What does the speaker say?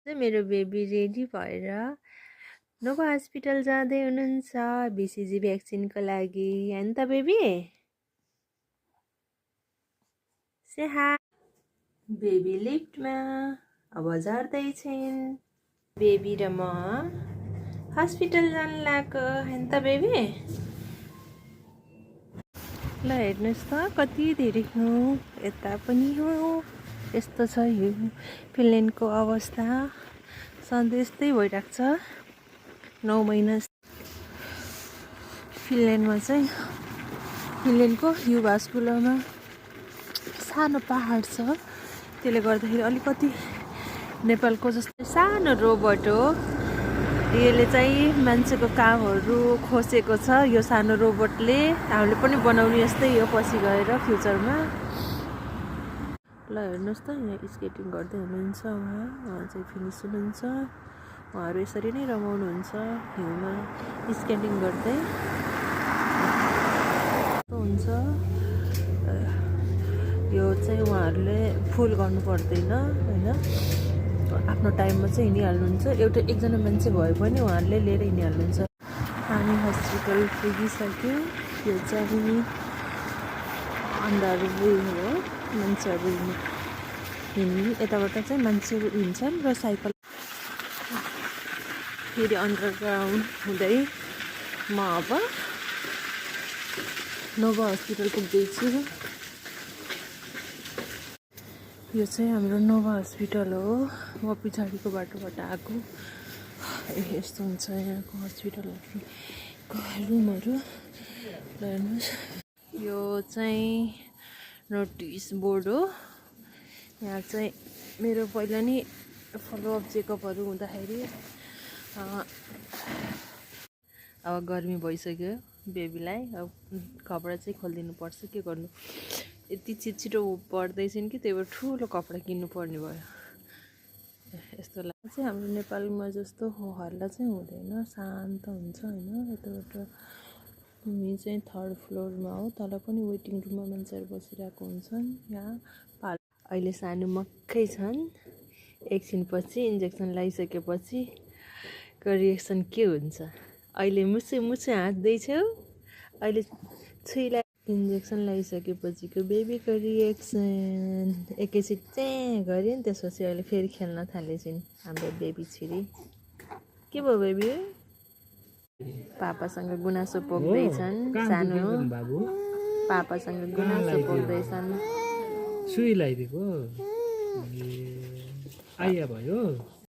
मेरो baby ready भएर Nova hospital जाँदै हुनुहुन्छ बीसीजी भ्याक्सिनको लागि हैन त बेबी से हाय बेबी लिफ्टमा अब झर्दै छिन् बेबी र म हस्पिटल जान लाग्यो हैन त बेबी ल हेर्नुस् त कति धेरै हो यता पनि हो यस्तो छ यो फिनल्यान्डको अवस्था सधैँ यस्तै भइरहेको छ 9 महिना फिनल्यान्डमा चाहिँ फिनल्यान्डको युभास्कुलरमा सानो पहाड छ त्यसले गर्दाखेरि अलिकति नेपालको जस्तै सानो रोबोट हो यसले चाहिँ मान्छेको कामहरू खोसेको छ यो सानो रोबोटले हामीले पनि बनाउने जस्तै हो पछि गएर फ्युचरमा ल हेर्नुहोस् त यहाँ स्केटिङ गर्दै हुनुहुन्छ उहाँ चाहिँ फिनिस हुनुहुन्छ उहाँहरू यसरी नै रमाउनुहुन्छ हिउँमा स्केटिङ गर्दै हुन्छ यो चाहिँ उहाँहरूले फुल गर्नु पर्दैन हैन आफ्नो टाइममा चाहिँ हिँडिहाल्नुहुन्छ एउटा एकजना मान्छे भए पनि उहाँहरूले लिएर हिँडिहाल्नुहुन्छ हामी हस्पिटल पुगिसक्यो यो चाहिँ अन्डर वे हो मान्छेहरू हिँड्ने यताबाट चाहिँ मान्छेहरू हिँड्छन् र साइकल फेरि अन्डरग्राउन्ड हुँदै म अब नोभा हस्पिटल पुग्दैछु यो चाहिँ हाम्रो नोभा हस्पिटल हो म पछाडिको बाटोबाट आएको यस्तो हुन्छ यहाँको हस्पिटलहरूको रुमहरू हेर्नुहोस् यो चाहिँ नोटिस बोर्ड हो यहाँ चाहिँ मेरो पहिला नि फलोअप चेकअपहरू हुँदाखेरि अब गर्मी भइसक्यो बेबीलाई अब कपडा चाहिँ खोलिदिनु पर्छ के गर्नु यति छिटो पर्दैछन् कि त्यही भएर ठुलो कपडा किन्नु पर्ने भयो यस्तो लाग्छ चाहिँ हाम्रो नेपालमा जस्तो हो हल्ला चाहिँ हुँदैन शान्त हुन्छ हैन यताबाट हामी चाहिँ 3rd फ्लोरमा हो तल पनि वेटिङ रुममा मान्छेहरू बसिरहेको हुन्छन् यहाँ अहिले सानो मक्कै छन् एकछिनपछि इन्जेक्सन लगाइसकेपछि को रिएक्सन के हुन्छ अहिले मुसु हाँस्दैछौ अहिले छुइला इन्जेक्सन लगाइसकेपछिको बेबीको रिएक्सन एकैछिन चाहिँ गऱ्यो नि त्यसपछि अहिले फेरि खेल्न थालेछिन् हाम्रो बेबी छिरी के भयो बेबी पापासँग गुनासो पोख्दैछन् सानो पापासँग गुनासो पोख्दैछन् सुई लगाइदिएको आइया भयो